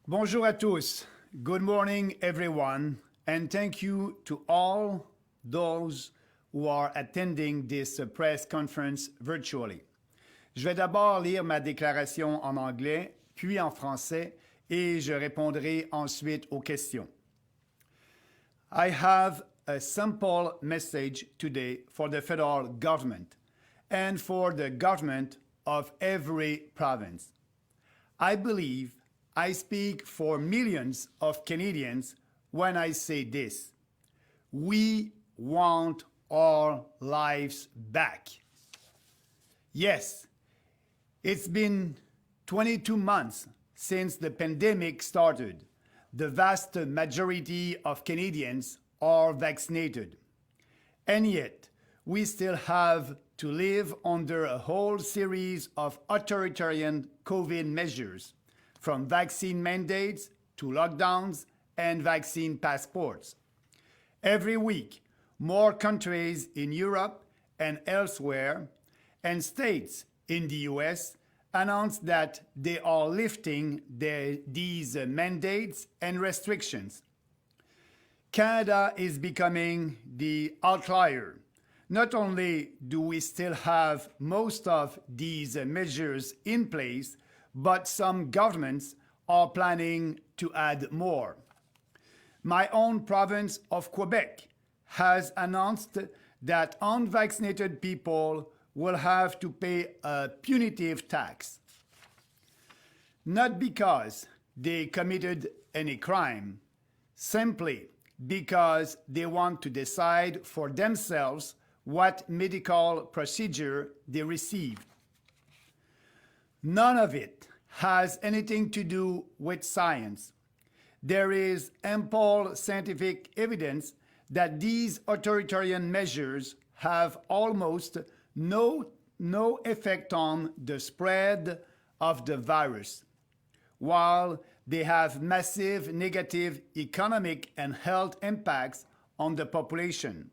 Bonjour à tous. Good morning, everyone, and thank you to all those who are attending this press conference virtually. Je vais d'abord lire ma déclaration en anglais, puis en français, et je répondrai ensuite aux questions. I have a simple message today for the federal government and for the government of every province. I believe I speak for millions of Canadians when I say this. We want our lives back. Yes, it's been 22 months since the pandemic started. The vast majority of Canadians are vaccinated. And yet, we still have to live under a whole series of authoritarian COVID measures, from vaccine mandates to lockdowns and vaccine passports. Every week, more countries in Europe and elsewhere, and states in the US, announce that they are lifting these mandates and restrictions. Canada is becoming the outlier. Not only do we still have most of these measures in place, but some governments are planning to add more. My own province of Quebec has announced that unvaccinated people will have to pay a punitive tax. Not because they committed any crime, simply because they want to decide for themselves what medical procedure they received. None of it has anything to do with science. There is ample scientific evidence that these authoritarian measures have almost no effect on the spread of the virus, while they have massive negative economic and health impacts on the population.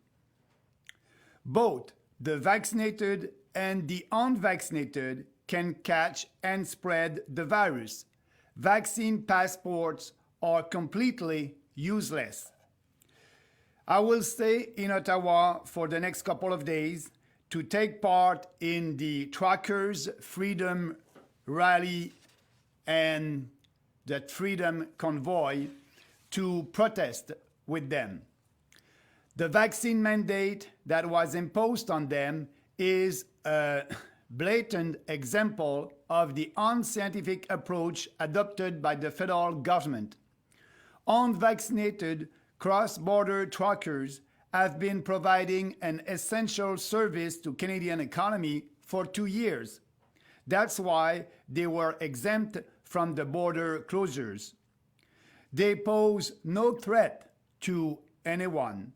Both the vaccinated and the unvaccinated can catch and spread the virus. Vaccine passports are completely useless. I will stay in Ottawa for the next couple of days to take part in the Truckers' Freedom Rally and the Freedom Convoy to protest with them. The vaccine mandate that was imposed on them is a blatant example of the unscientific approach adopted by the federal government. Unvaccinated cross-border truckers have been providing an essential service to Canadian economy for 2 years. That's why they were exempt from the border closures. They pose no threat to anyone.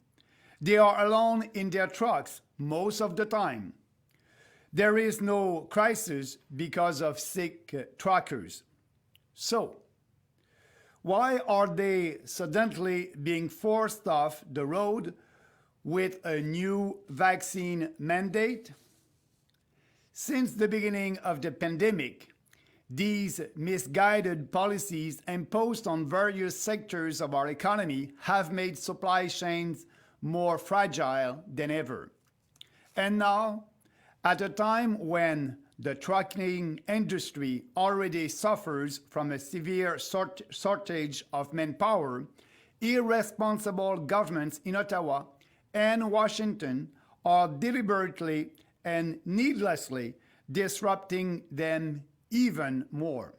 They are alone in their trucks most of the time. There is no crisis because of sick truckers. So, why are they suddenly being forced off the road with a new vaccine mandate? Since the beginning of the pandemic, These misguided policies imposed on various sectors of our economy have made supply chains more fragile than ever. And now, at a time when the trucking industry already suffers from a severe shortage of manpower, irresponsible governments in Ottawa and Washington are deliberately and needlessly disrupting them even more.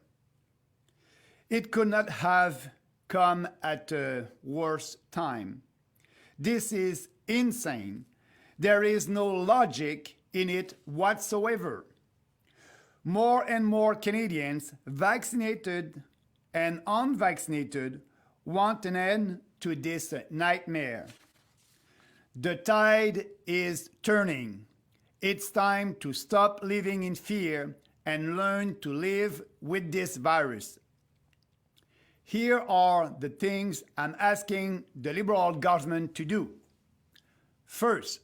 It could not have come at a worse time. This is insane. There is no logic in it whatsoever. More and more Canadians, vaccinated and unvaccinated, want an end to this nightmare. The tide is turning. It's time to stop living in fear and learn to live with this virus. Here are the things I'm asking the Liberal government to do. First,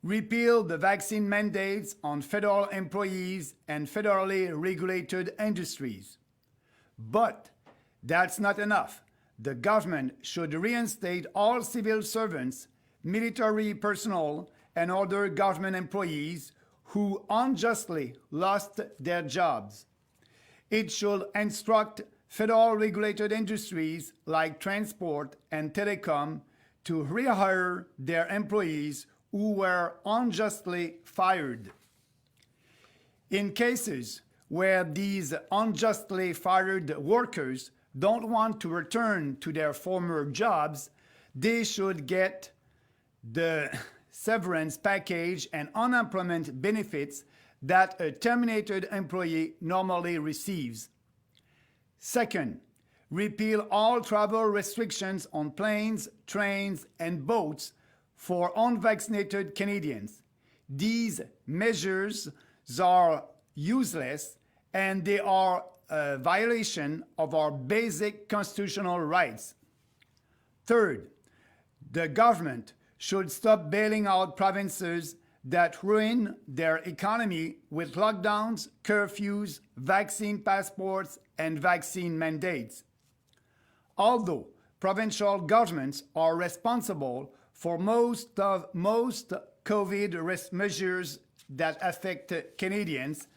repeal the vaccine mandates on federal employees and federally regulated industries. But that's not enough. The government should reinstate all civil servants, military personnel, and other government employees who unjustly lost their jobs. It should instruct federal regulated industries like transport and telecom to rehire their employees who were unjustly fired. In cases where these unjustly fired workers don't want to return to their former jobs, they should get the severance package and unemployment benefits that a terminated employee normally receives. Second, repeal all travel restrictions on planes, trains, and boats for unvaccinated Canadians. These measures are useless and they are a violation of our basic constitutional rights. Third, the government should stop bailing out provinces that ruin their economy with lockdowns, curfews, vaccine passports, and vaccine mandates. Although provincial governments are responsible for most COVID risk measures that affect Canadians,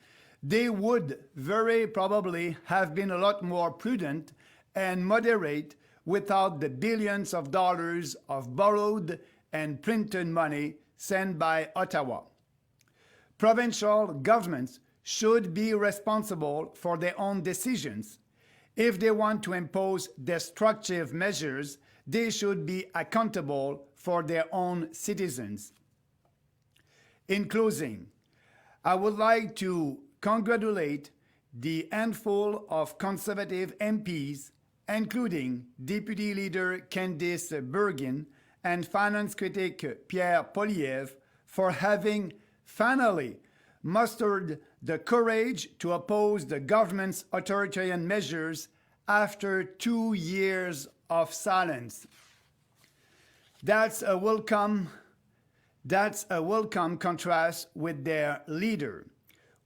they would very probably have been a lot more prudent and moderate without the billions of dollars of borrowed and printed money sent by Ottawa. Provincial governments should be responsible for their own decisions. If they want to impose destructive measures, they should be accountable for their own citizens. In closing, I would like to congratulate the handful of Conservative MPs, including Deputy Leader Candice Bergen and finance critic Pierre Poilievre, for having finally mustered the courage to oppose the government's authoritarian measures after 2 years of silence. That's a welcome contrast with their leader,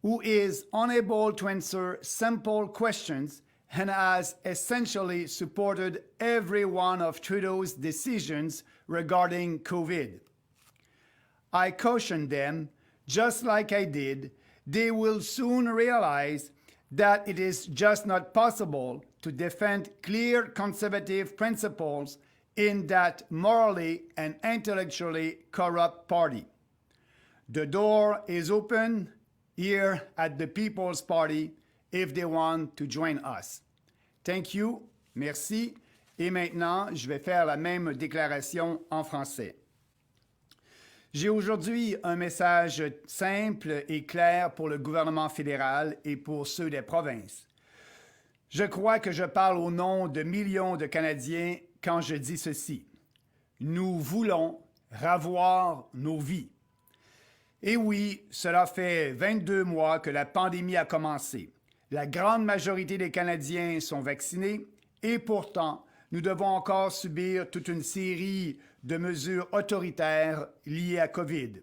who is unable to answer simple questions and has essentially supported every one of Trudeau's decisions regarding COVID. I caution them, just like I did, they will soon realize that it is just not possible to defend clear conservative principles in that morally and intellectually corrupt party. The door is open here at the People's Party if they want to join us. Thank you, merci. Et maintenant, je vais faire la même déclaration en français. J'ai aujourd'hui un message simple et clair pour le gouvernement fédéral et pour ceux des provinces. Je crois que je parle au nom de millions de Canadiens quand je dis ceci. Nous voulons ravoir nos vies. Et oui, cela fait 22 mois que la pandémie a commencé. La grande majorité des Canadiens sont vaccinés et pourtant, nous devons encore subir toute une série de mesures autoritaires liées à COVID.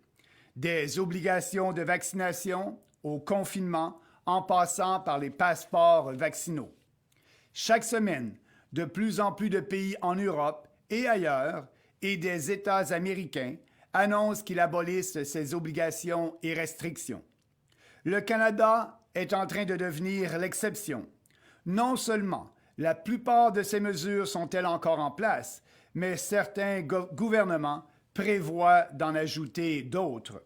Des obligations de vaccination au confinement en passant par les passeports vaccinaux. Chaque semaine, de plus en plus de pays en Europe et ailleurs et des États américains annoncent qu'ils abolissent ces obligations et restrictions. Le Canada est en train de devenir l'exception. Non seulement la plupart de ces mesures sont-elles encore en place, mais certains gouvernements prévoient d'en ajouter d'autres.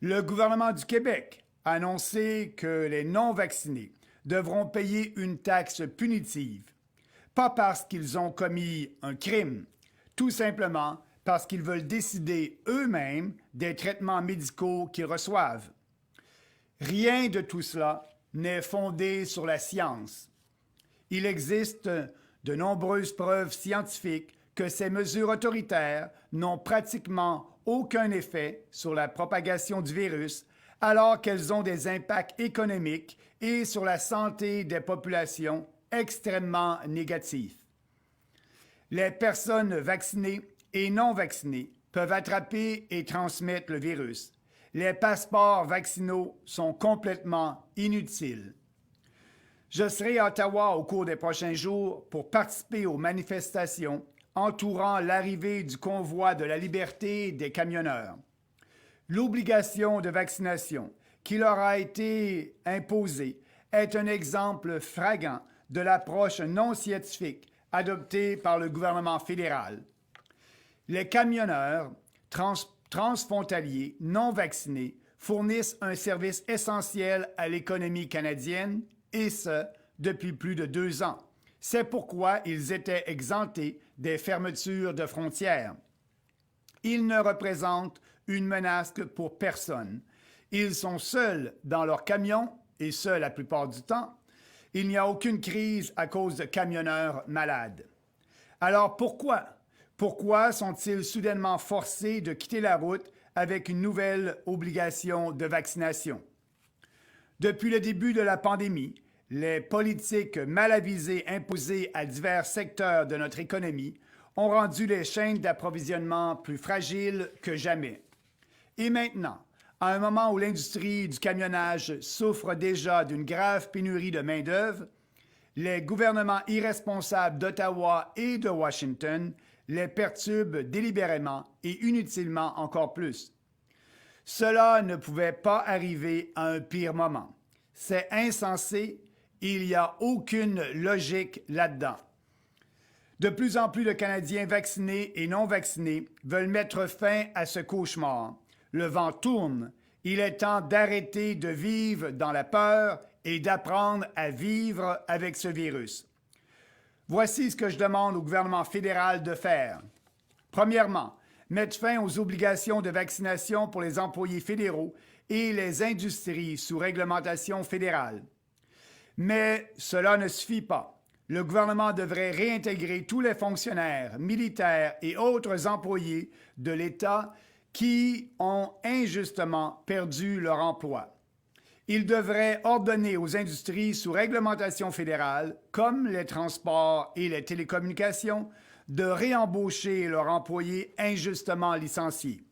Le gouvernement du Québec a annoncé que les non-vaccinés devront payer une taxe punitive, pas parce qu'ils ont commis un crime, tout simplement parce qu'ils veulent décider eux-mêmes des traitements médicaux qu'ils reçoivent. Rien de tout cela n'est fondé sur la science. Il existe de nombreuses preuves scientifiques que ces mesures autoritaires n'ont pratiquement aucun effet sur la propagation du virus, alors qu'elles ont des impacts économiques et sur la santé des populations extrêmement négatifs. Les personnes vaccinées et non vaccinées peuvent attraper et transmettre le virus. Les passeports vaccinaux sont complètement inutiles. Je serai à Ottawa au cours des prochains jours pour participer aux manifestations entourant l'arrivée du Convoi de la liberté des camionneurs. L'obligation de vaccination qui leur a été imposée est un exemple flagrant de l'approche non scientifique adoptée par le gouvernement fédéral. Les camionneurs transfrontaliers non vaccinés fournissent un service essentiel à l'économie canadienne, et ce, depuis plus de 2 ans. C'est pourquoi ils étaient exemptés des fermetures de frontières. Ils ne représentent une menace pour personne. Ils sont seuls dans leurs camions, et ce, la plupart du temps. Il n'y a aucune crise à cause de camionneurs malades. Alors pourquoi? Pourquoi sont-ils soudainement forcés de quitter la route avec une nouvelle obligation de vaccination? Depuis le début de la pandémie, les politiques mal avisées imposées à divers secteurs de notre économie ont rendu les chaînes d'approvisionnement plus fragiles que jamais. Et maintenant, à un moment où l'industrie du camionnage souffre déjà d'une grave pénurie de main-d'œuvre, les gouvernements irresponsables d'Ottawa et de Washington les perturbent délibérément et inutilement encore plus. Cela ne pouvait pas arriver à un pire moment. C'est insensé, il n'y a aucune logique là-dedans. De plus en plus de Canadiens vaccinés et non vaccinés veulent mettre fin à ce cauchemar. Le vent tourne. Il est temps d'arrêter de vivre dans la peur et d'apprendre à vivre avec ce virus. Voici ce que je demande au gouvernement fédéral de faire. Premièrement, mettre fin aux obligations de vaccination pour les employés fédéraux et les industries sous réglementation fédérale. Mais cela ne suffit pas. Le gouvernement devrait réintégrer tous les fonctionnaires, militaires et autres employés de l'État qui ont injustement perdu leur emploi. Il devrait ordonner aux industries sous réglementation fédérale, comme les transports et les télécommunications, de réembaucher leurs employés injustement licenciés.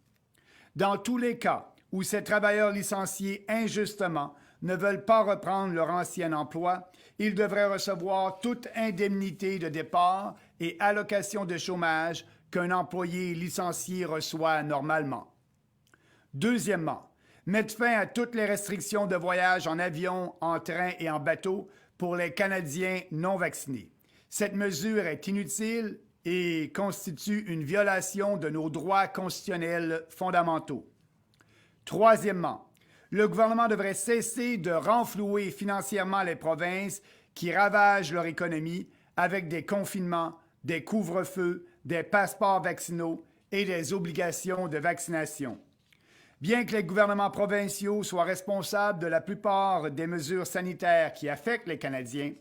Dans tous les cas où ces travailleurs licenciés injustement ne veulent pas reprendre leur ancien emploi, ils devraient recevoir toute indemnité de départ et allocation de chômage qu'un employé licencié reçoit normalement. Deuxièmement, mettre fin à toutes les restrictions de voyage en avion, en train et en bateau pour les Canadiens non vaccinés. Cette mesure est inutile et constitue une violation de nos droits constitutionnels fondamentaux. Troisièmement, le gouvernement devrait cesser de renflouer financièrement les provinces qui ravagent leur économie avec des confinements, des couvre-feux, des passeports vaccinaux et des obligations de vaccination. Bien que les gouvernements provinciaux soient responsables de la plupart des mesures sanitaires qui affectent les Canadiens,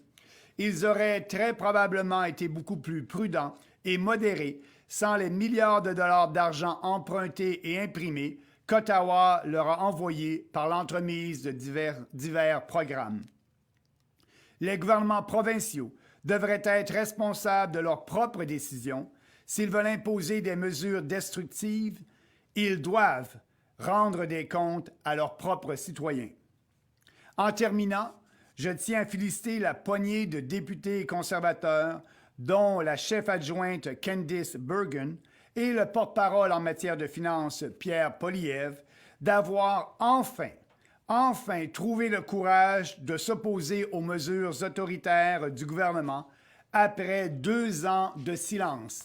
ils auraient très probablement été beaucoup plus prudents et modérés sans les milliards de dollars d'argent empruntés et imprimés qu'Ottawa leur a envoyés par l'entremise de divers programmes. Les gouvernements provinciaux devraient être responsables de leurs propres décisions. S'ils veulent imposer des mesures destructives, ils doivent rendre des comptes à leurs propres citoyens. En terminant, je tiens à féliciter la poignée de députés conservateurs, dont la chef adjointe Candice Bergen et le porte-parole en matière de finances Pierre Poilievre, d'avoir enfin trouvé le courage de s'opposer aux mesures autoritaires du gouvernement après 2 ans de silence.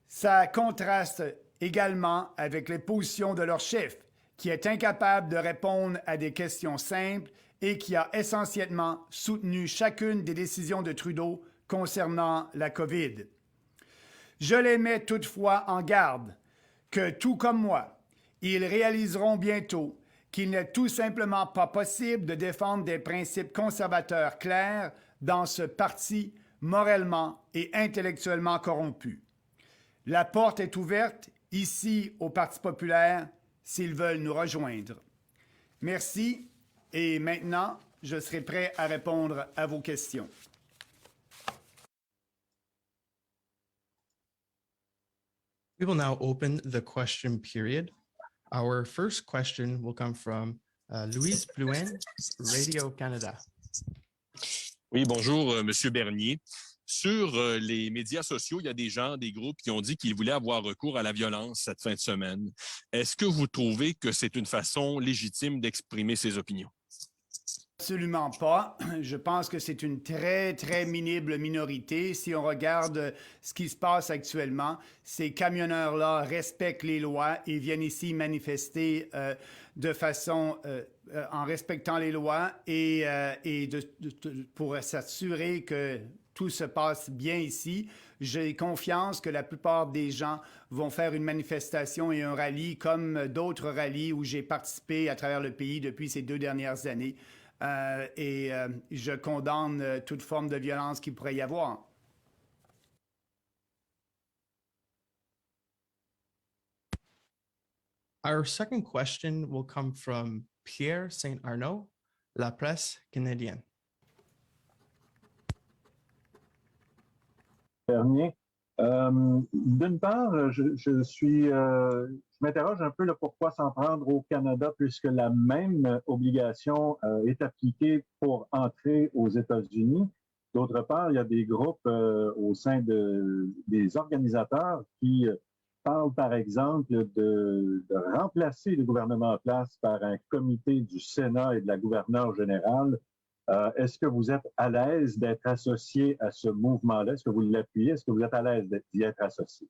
Ça contraste également avec les positions de leur chef, qui est incapable de répondre à des questions simples et qui a essentiellement soutenu chacune des décisions de Trudeau concernant la COVID. Je les mets toutefois en garde que, tout comme moi, ils réaliseront bientôt qu'il n'est tout simplement pas possible de défendre des principes conservateurs clairs dans ce parti morellement et intellectuellement corrompu. La porte est ouverte ici au Parti populaire s'ils veulent nous rejoindre. Merci et maintenant, je serai prêt à répondre à vos questions. We will now open the question period. Our first question will come from Louise Bluen, Radio-Canada. Oui, bonjour, Monsieur Bernier. Sur les médias sociaux, il y a des gens, des groupes qui ont dit qu'ils voulaient avoir recours à la violence cette fin de semaine. Est-ce que vous trouvez que c'est une façon légitime d'exprimer ses opinions? Absolument pas. Je pense que c'est une très, très minime minorité. Si on regarde ce qui se passe actuellement, ces camionneurs-là respectent les lois et viennent ici manifester de façon en respectant les lois et pour s'assurer que tout se passe bien ici. J'ai confiance que la plupart des gens vont faire une manifestation et un rallye comme d'autres rallyes où j'ai participé à travers le pays depuis ces 2 dernières années. Je condamne toute forme de violence qu'il pourrait y avoir. Our second question will come from Pierre Saint-Arnaud, La Presse canadienne. Dernier. D'une part, je m'interroge un peu là, pourquoi s'en prendre au Canada puisque la même obligation est appliquée pour entrer aux États-Unis. D'autre part, il y a des groupes au sein des organisateurs qui parlent, par exemple, de remplacer le gouvernement en place par un comité du Sénat et de la gouverneure générale. Est-ce que vous êtes à l'aise d'être associé à ce mouvement-là? Est-ce que vous l'appuyez? Est-ce que vous êtes à l'aise d'y être associé?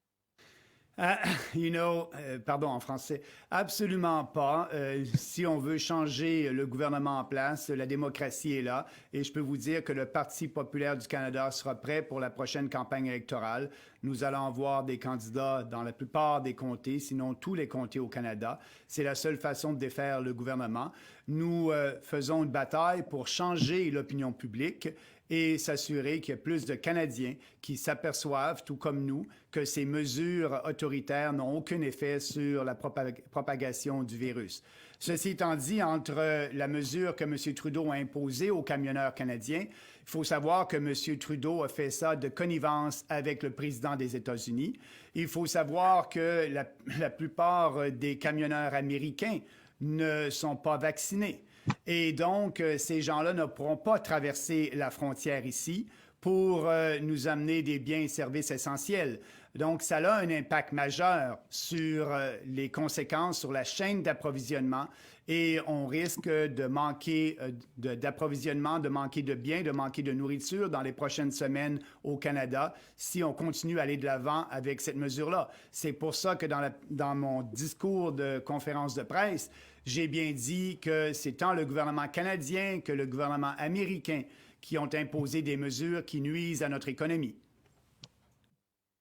Pardon, en français, absolument pas. Si on veut changer le gouvernement en place, la démocratie est là. Et je peux vous dire que le Parti populaire du Canada sera prêt pour la prochaine campagne électorale. Nous allons avoir des candidats dans la plupart des comtés, sinon tous les comtés au Canada. C'est la seule façon de défaire le gouvernement. Nous faisons une bataille pour changer l'opinion publique et s'assurer qu'il y a plus de Canadiens qui s'aperçoivent, tout comme nous, que ces mesures autoritaires n'ont aucun effet sur la propagation du virus. Ceci étant dit, entre la mesure que M. Trudeau a imposée aux camionneurs canadiens, il faut savoir que M. Trudeau a fait ça de connivence avec le président des États-Unis. Il faut savoir que la plupart des camionneurs américains ne sont pas vaccinés. Et donc, ces gens-là ne pourront pas traverser la frontière ici pour nous amener des biens et services essentiels. Donc, ça a un impact majeur sur les conséquences sur la chaîne d'approvisionnement et on risque de manquer d'approvisionnement, de manquer de biens, de manquer de nourriture dans les prochaines semaines au Canada si on continue à aller de l'avant avec cette mesure-là. C'est pour ça que dans mon discours de conférence de presse, j'ai bien dit que c'est tant le gouvernement canadien que le gouvernement américain qui ont imposé des mesures qui nuisent à notre économie.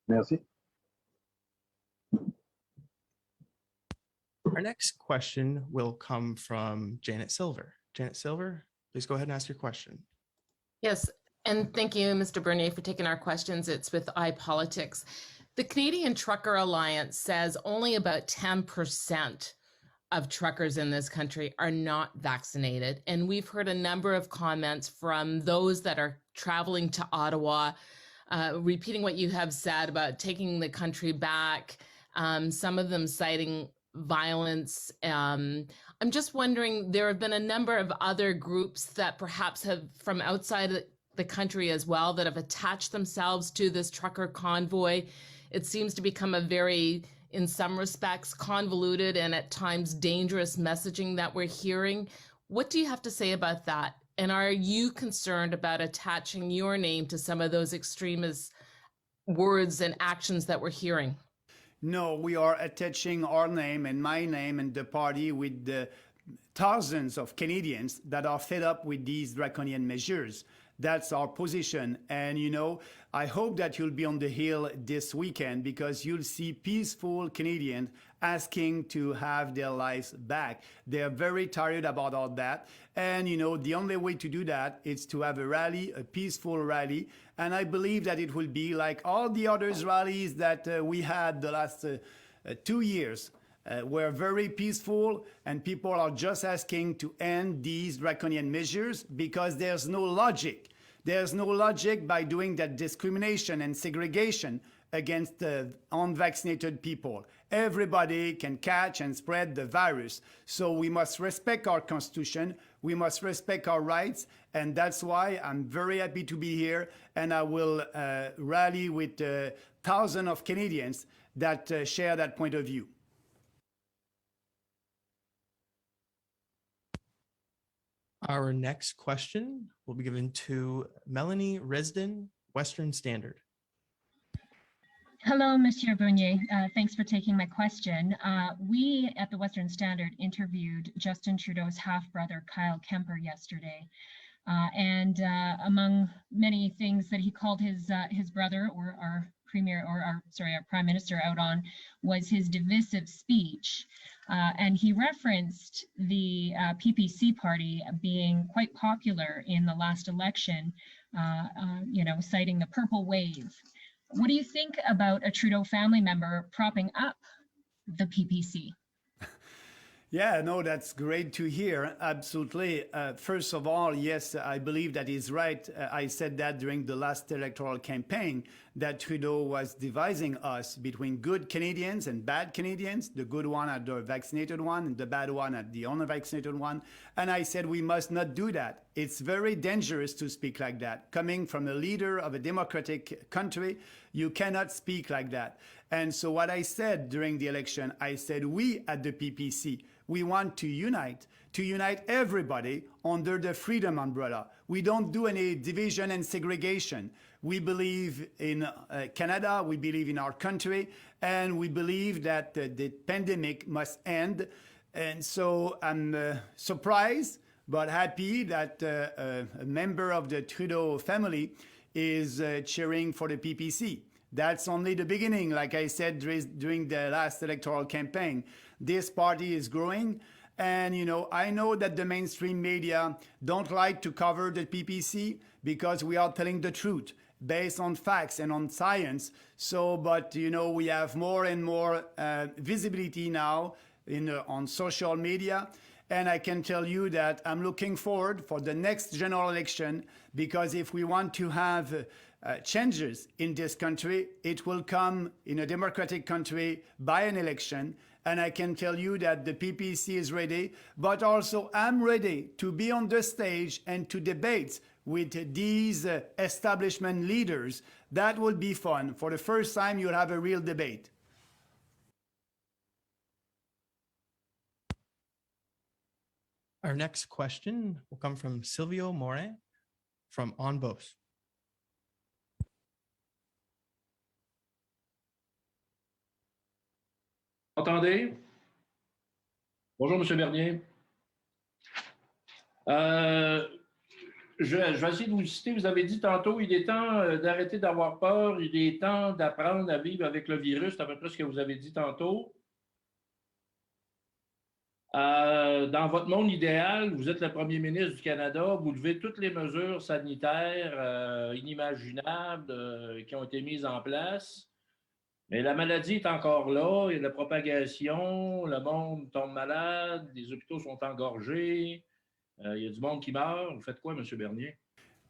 Merci. Our next question will come from Janet Silver. Janet Silver, please go ahead and ask your question. Yes, and thank you, Mr. Bernier, for taking our questions. It's with iPolitics. The Canadian Trucker Alliance says only about 10% of truckers in this country are not vaccinated. And we've heard a number of comments from those that are traveling to Ottawa, repeating what you have said about taking the country back, some of them citing violence. I'm just wondering, there have been a number of other groups that perhaps have from outside the country as well that have attached themselves to this trucker convoy. It seems to become a very, in some respects, convoluted and at times dangerous messaging that we're hearing. What do you have to say about that? And are you concerned about attaching your name to some of those extremist words and actions that we're hearing? No, we are attaching our name and my name and the party with the thousands of Canadians that are fed up with these draconian measures. That's our position. And, you know, I hope that you'll be on the Hill this weekend because you'll see peaceful Canadians asking to have their lives back. They're very tired about all that. And, you know, the only way to do that is to have a rally, a peaceful rally. And I believe that it will be like all the other rallies that we had the last 2 years. Were very peaceful, and people are just asking to end these draconian measures because there's no logic. There's no logic by doing that discrimination and segregation against the unvaccinated people. Everybody can catch and spread the virus. So we must respect our Constitution. We must respect our rights. And that's why I'm very happy to be here. And I will rally with thousands of Canadians that share that point of view. Our next question will be given to Melanie Resden, Western Standard. Hello, Monsieur Bernier. Thanks for taking my question. We at the Western Standard interviewed Justin Trudeau's half-brother, Kyle Kemper, yesterday. And among many things that he called his brother or our premier or our prime minister out on was his divisive speech. And he referenced the PPC party being quite popular in the last election, you know, citing the purple wave. What do you think about a Trudeau family member propping up the PPC? Yeah, no, that's great to hear. Absolutely. First of all, yes, I believe that is right. I said that during the last electoral campaign that Trudeau was dividing us between good Canadians and bad Canadians, the good one at the vaccinated one and the bad one at the unvaccinated one. And I said we must not do that. It's very dangerous to speak like that. Coming from a leader of a democratic country, you cannot speak like that. And so what I said during the election, I said we at the PPC, we want to unite everybody under the freedom umbrella. We don't do any division and segregation. We believe in Canada, we believe in our country, and we believe that the pandemic must end. And so I'm surprised but happy that a member of the Trudeau family is cheering for the PPC. That's only the beginning. Like I said during the last electoral campaign, this party is growing. And, you know, I know that the mainstream media don't like to cover the PPC because we are telling the truth based on facts and on science. So, but, you know, we have more and more visibility now on social media. And I can tell you that I'm looking forward for the next general election because if we want to have changes in this country, it will come in a democratic country by an election. And I can tell you that the PPC is ready, but also I'm ready to be on the stage and to debate with these establishment leaders. That will be fun. For the first time, you'll have a real debate. Our next question will come from Silvio Morin from On Bos. Entendez? Bonjour, M. Bernier. Je vais essayer de vous citer. Vous avez dit tantôt, il est temps d'arrêter d'avoir peur, il est temps d'apprendre à vivre avec le virus. C'est à peu près ce que vous avez dit tantôt. Dans votre monde idéal, vous êtes le premier ministre du Canada, vous levez toutes les mesures sanitaires inimaginables qui ont été mises en place. Mais la maladie est encore là, il y a de la propagation, le monde tombe malade, les hôpitaux sont engorgés, il y a du monde qui meurt. Vous faites quoi, M. Bernier?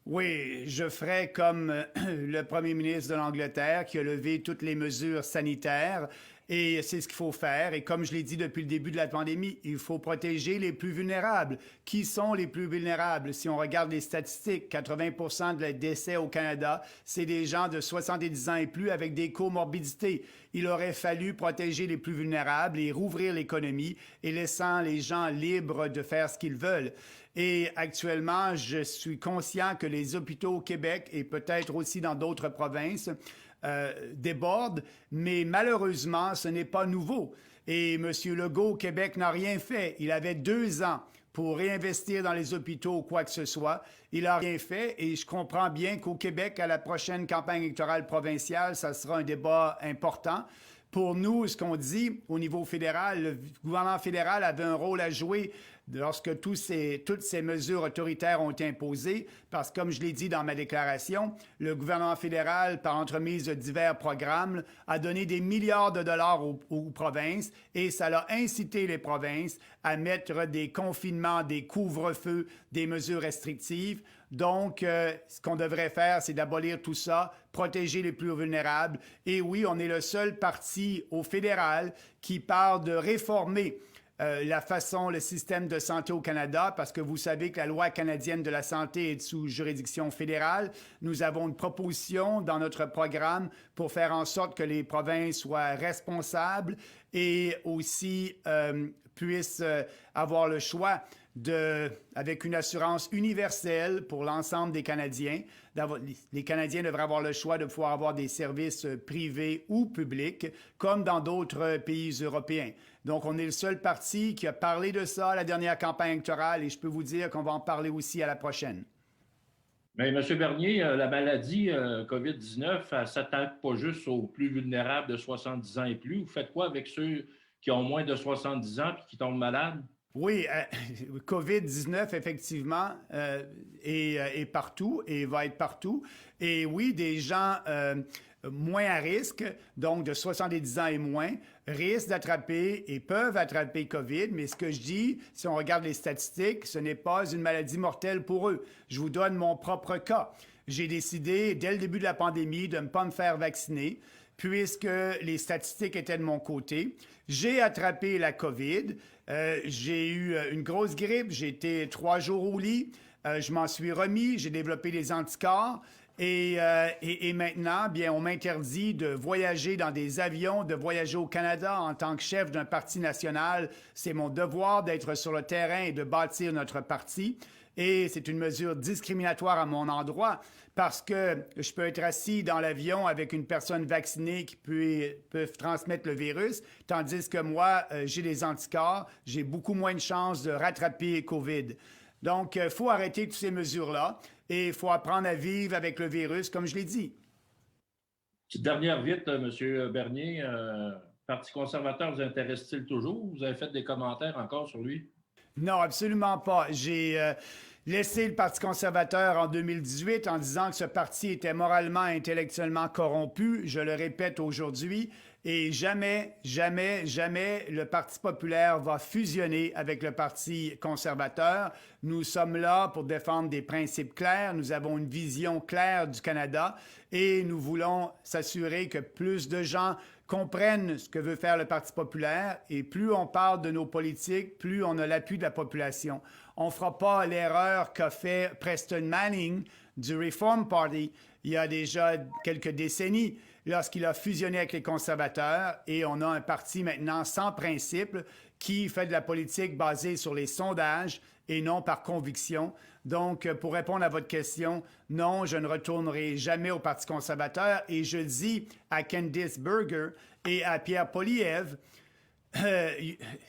Oui, je ferai comme le premier ministre de l'Angleterre qui a levé toutes les mesures sanitaires Et c'est ce qu'il faut faire. Et comme je l'ai dit depuis le début de la pandémie, il faut protéger les plus vulnérables. Qui sont les plus vulnérables? Si on regarde les statistiques, 80% des décès au Canada, c'est des gens de 70 ans et plus avec des comorbidités. Il aurait fallu protéger les plus vulnérables et rouvrir l'économie et laissant les gens libres de faire ce qu'ils veulent. Et actuellement, je suis conscient que les hôpitaux au Québec et peut-être aussi dans d'autres provinces débordent, mais malheureusement, ce n'est pas nouveau. Et M. Legault au Québec n'a rien fait. Il avait 2 ans pour réinvestir dans les hôpitaux ou quoi que ce soit. Il n'a rien fait et je comprends bien qu'au Québec, à la prochaine campagne électorale provinciale, ça sera un débat important. Pour nous, ce qu'on dit au niveau fédéral, le gouvernement fédéral avait un rôle à jouer lorsque toutes ces mesures autoritaires ont été imposées, parce que comme je l'ai dit dans ma déclaration, le gouvernement fédéral, par entremise de divers programmes, a donné des milliards de dollars aux provinces et ça a incité les provinces à mettre des confinements, des couvre-feux, des mesures restrictives. Donc, ce qu'on devrait faire, c'est d'abolir tout ça, protéger les plus vulnérables. Et oui, on est le seul parti au fédéral qui parle de réformer le système de santé au Canada, parce que vous savez que la loi canadienne de la santé est sous juridiction fédérale. Nous avons une proposition dans notre programme pour faire en sorte que les provinces soient responsables et aussi puissent avoir le choix avec une assurance universelle pour l'ensemble des Canadiens. Les Canadiens devraient avoir le choix de pouvoir avoir des services privés ou publics, comme dans d'autres pays européens. Donc, on est le seul parti qui a parlé de ça à la dernière campagne électorale et je peux vous dire qu'on va en parler aussi à la prochaine. Mais M. Bernier, la maladie COVID-19, elle ne s'attaque pas juste aux plus vulnérables de 70 ans et plus. Vous faites quoi avec ceux qui ont moins de 70 ans et qui tombent malades? Oui, COVID-19, effectivement, est partout et va être partout. Et oui, des gens moins à risque, donc de 70 ans et moins, risquent d'attraper et peuvent attraper COVID. Mais ce que je dis, si on regarde les statistiques, ce n'est pas une maladie mortelle pour eux. Je vous donne mon propre cas. J'ai décidé, dès le début de la pandémie, de ne pas me faire vacciner, puisque les statistiques étaient de mon côté. J'ai attrapé la COVID. J'ai eu une grosse grippe. J'ai été 3 jours au lit. Je m'en suis remis. J'ai développé des anticorps. Et maintenant, bien, on m'interdit de voyager dans des avions, de voyager au Canada en tant que chef d'un parti national. C'est mon devoir d'être sur le terrain et de bâtir notre parti. Et c'est une mesure discriminatoire à mon endroit parce que je peux être assis dans l'avion avec une personne vaccinée qui peut transmettre le virus, tandis que moi, j'ai des anticorps, j'ai beaucoup moins de chances de rattraper COVID. Donc, il faut arrêter toutes ces mesures-là et il faut apprendre à vivre avec le virus, comme je l'ai dit. Petite dernière vite, M. Bernier, Parti conservateur vous intéresse-t-il toujours? Vous avez fait des commentaires encore sur lui? Non, absolument pas. J'ai laissé le Parti conservateur en 2018 en disant que ce parti était moralement et intellectuellement corrompu. Je le répète aujourd'hui. Et jamais, jamais, jamais le Parti populaire va fusionner avec le Parti conservateur. Nous sommes là pour défendre des principes clairs. Nous avons une vision claire du Canada et nous voulons s'assurer que plus de gens comprennent ce que veut faire le Parti populaire et plus on parle de nos politiques, plus on a l'appui de la population. On ne fera pas l'erreur qu'a fait Preston Manning du Reform Party il y a déjà quelques décennies lorsqu'il a fusionné avec les conservateurs et on a un parti maintenant sans principe qui fait de la politique basée sur les sondages et non par conviction. Donc, pour répondre à votre question, non, je ne retournerai jamais au Parti conservateur et je dis à Candice Berger et à Pierre Poilievre,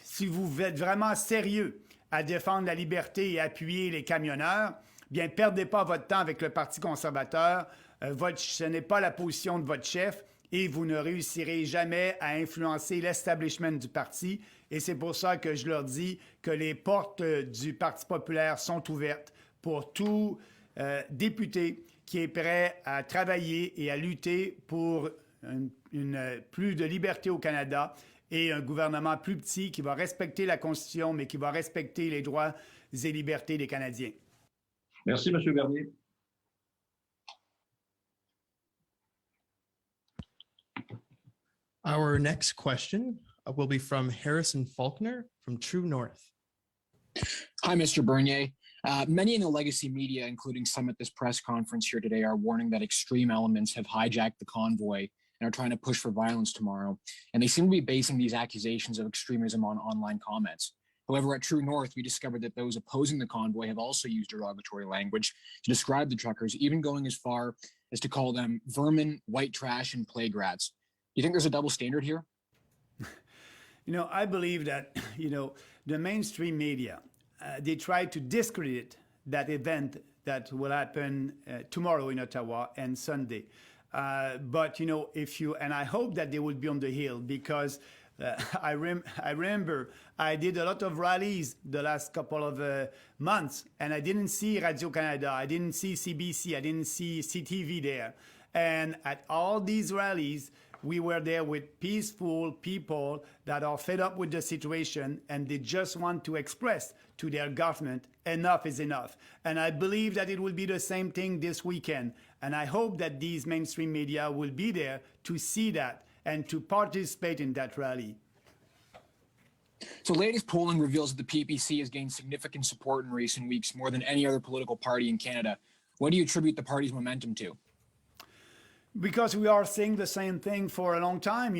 si vous êtes vraiment sérieux à défendre la liberté et appuyer les camionneurs, bien, perdez pas votre temps avec le Parti conservateur. Ce n'est pas la position de votre chef et vous ne réussirez jamais à influencer l'establishment du parti. Et c'est pour ça que je leur dis que les portes du Parti populaire sont ouvertes pour tout député qui est prêt à travailler et à lutter pour plus de liberté au Canada et un gouvernement plus petit qui va respecter la Constitution, mais qui va respecter les droits et libertés des Canadiens. Merci, M. Bernier. Our next question will be from Harrison Faulkner from True North. Hi, Mr. Bernier. Many in the legacy media, including some at this press conference here today, are warning that extreme elements have hijacked the convoy and are trying to push for violence tomorrow. And they seem to be basing these accusations of extremism on online comments. However, at True North, we discovered that those opposing the convoy have also used derogatory language to describe the truckers, even going as far as to call them vermin, white trash, and plague rats. Do you think there's a double standard here? I believe that, the mainstream media, they try to discredit that event that will happen tomorrow in Ottawa and Sunday. But, and I hope that they will be on the hill because I remember I did a lot of rallies the last couple of months, and I didn't see Radio-Canada, I didn't see CBC, I didn't see CTV there. And at all these rallies, we were there with peaceful people that are fed up with the situation and they just want to express to their government, enough is enough. And I believe that it will be the same thing this weekend. And I hope that these mainstream media will be there to see that and to participate in that rally. So latest polling reveals that the PPC has gained significant support in recent weeks, more than any other political party in Canada. What do you attribute the party's momentum to? Because we are saying the same thing for a long time,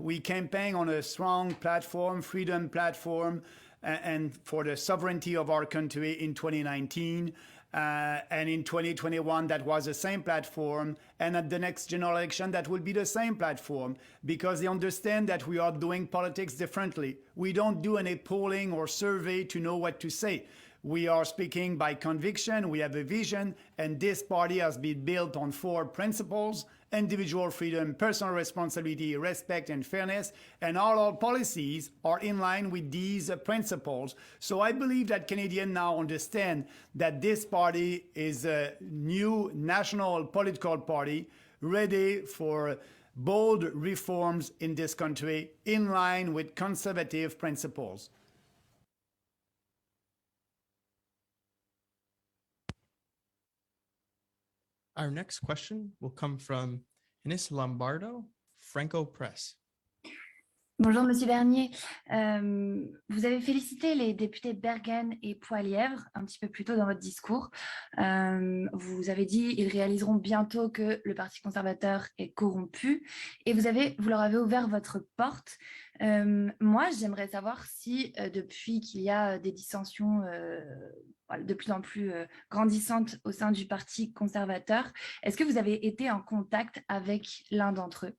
We campaign on a strong platform, freedom platform, and for the sovereignty of our country in 2019. And in 2021, that was the same platform. And at the next general election, that will be the same platform because they understand that we are doing politics differently. We don't do any polling or survey to know what to say. We are speaking by conviction, we have a vision, and this party has been built on 4 principles: individual freedom, personal responsibility, respect, and fairness. And all our policies are in line with these principles. So I believe that Canadians now understand that this party is a new national political party ready for bold reforms in this country in line with conservative principles. Our next question will come from Ines Lombardo, Franco Press. Bonjour, Monsieur Bernier. Vous avez félicité les députés Bergen et Poilièvre un petit peu plus tôt dans votre discours. Vous avez dit qu'ils réaliseront bientôt que le Parti conservateur est corrompu et vous leur avez ouvert votre porte. Moi, j'aimerais savoir si depuis qu'il y a des dissensions de plus en plus grandissantes au sein du Parti conservateur, est-ce que vous avez été en contact avec l'un d'entre eux?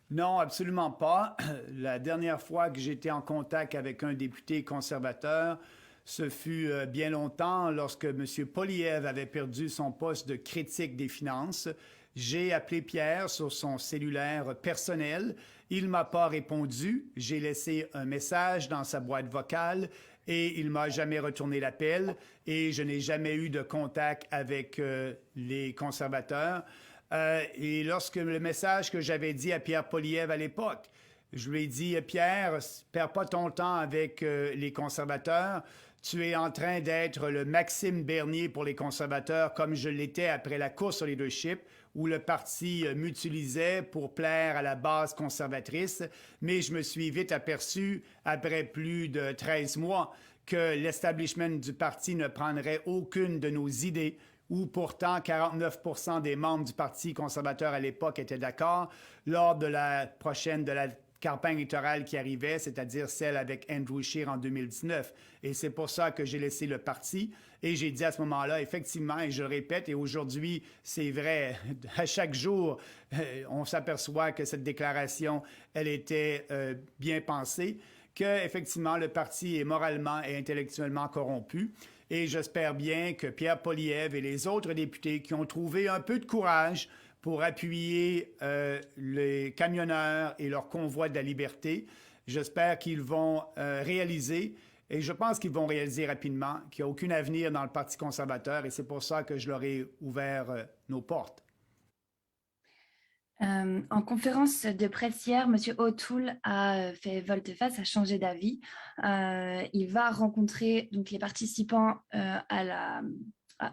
Non, absolument pas. La dernière fois que j'étais en contact avec un député conservateur, ce fut bien longtemps lorsque M. Poilievre avait perdu son poste de critique des finances. J'ai appelé Pierre sur son cellulaire personnel. Il ne m'a pas répondu. J'ai laissé un message dans sa boîte vocale et il ne m'a jamais retourné l'appel et je n'ai jamais eu de contact avec les conservateurs. Et lorsque le message que j'avais dit à Pierre Poilievre à l'époque, je lui ai dit « Pierre, perds pas ton temps avec les conservateurs. Tu es en train d'être le Maxime Bernier pour les conservateurs comme je l'étais après la course au leadership où le parti m'utilisait pour plaire à la base conservatrice. Mais je me suis vite aperçu, après plus de 13 mois, que l'establishment du parti ne prendrait aucune de nos idées où pourtant 49% des membres du Parti conservateur à l'époque étaient d'accord lors de la campagne électorale qui arrivait, c'est-à-dire celle avec Andrew Scheer en 2019. Et c'est pour ça que j'ai laissé le parti. Et j'ai dit à ce moment-là, effectivement, et je le répète, et aujourd'hui, c'est vrai, à chaque jour, on s'aperçoit que cette déclaration, elle était bien pensée, qu'effectivement, le parti est moralement et intellectuellement corrompu. Et j'espère bien que Pierre Poilievre et les autres députés qui ont trouvé un peu de courage pour appuyer les camionneurs et leur convoi de la liberté, j'espère qu'ils vont réaliser, et je pense qu'ils vont réaliser rapidement, qu'il n'y a aucun avenir dans le Parti conservateur, et c'est pour ça que je leur ai ouvert nos portes. En conférence de presse hier, M. O'Toole a fait volte-face, a changé d'avis. Il va rencontrer donc, les participants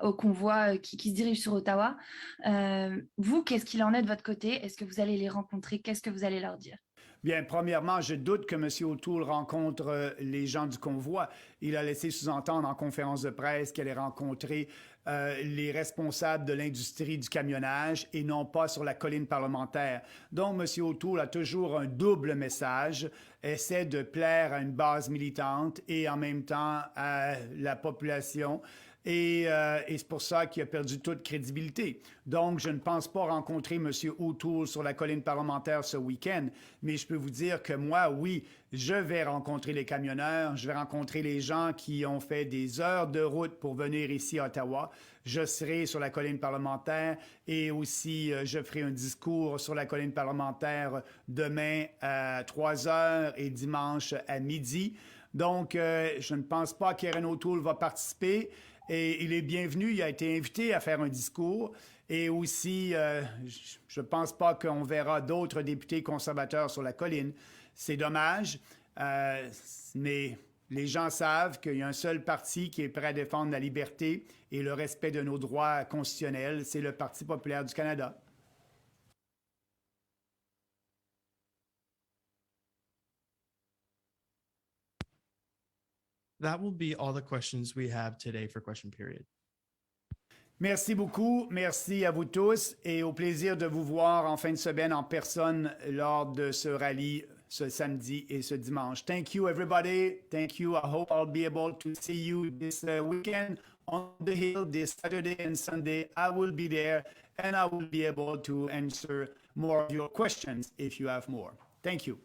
au convoi qui se dirige sur Ottawa. Vous, qu'est-ce qu'il en est de votre côté? Est-ce que vous allez les rencontrer? Qu'est-ce que vous allez leur dire? Bien, premièrement, je doute que M. O'Toole rencontre les gens du convoi. Il a laissé sous-entendre en conférence de presse qu'elle allait rencontrer les responsables de l'industrie du camionnage et non pas sur la colline parlementaire. Donc, M. O'Toole a toujours un double message, essaie de plaire à une base militante et en même temps à la population. Et c'est pour ça qu'il a perdu toute crédibilité. Donc, je ne pense pas rencontrer M. O'Toole sur la colline parlementaire ce week-end, mais je peux vous dire que moi, oui, je vais rencontrer les camionneurs, je vais rencontrer les gens qui ont fait des heures de route pour venir ici à Ottawa. Je serai sur la colline parlementaire et aussi je ferai un discours sur la colline parlementaire demain à 3 heures et dimanche à midi. Donc, je ne pense pas qu'Erin O'Toole va participer. Et il est bienvenu, il a été invité à faire un discours. Et aussi, je ne pense pas qu'on verra d'autres députés conservateurs sur la colline. C'est dommage, mais les gens savent qu'il y a un seul parti qui est prêt à défendre la liberté et le respect de nos droits constitutionnels, c'est le Parti populaire du Canada. That will be all the questions we have today for question period. Merci beaucoup, merci à vous tous et au plaisir de vous voir en fin de semaine en personne lors de ce rallye ce samedi et ce dimanche. Thank you everybody, thank you. I hope I'll be able to see you this weekend on the Hill this Saturday and Sunday. I will be there and I will be able to answer more of your questions if you have more. Thank you.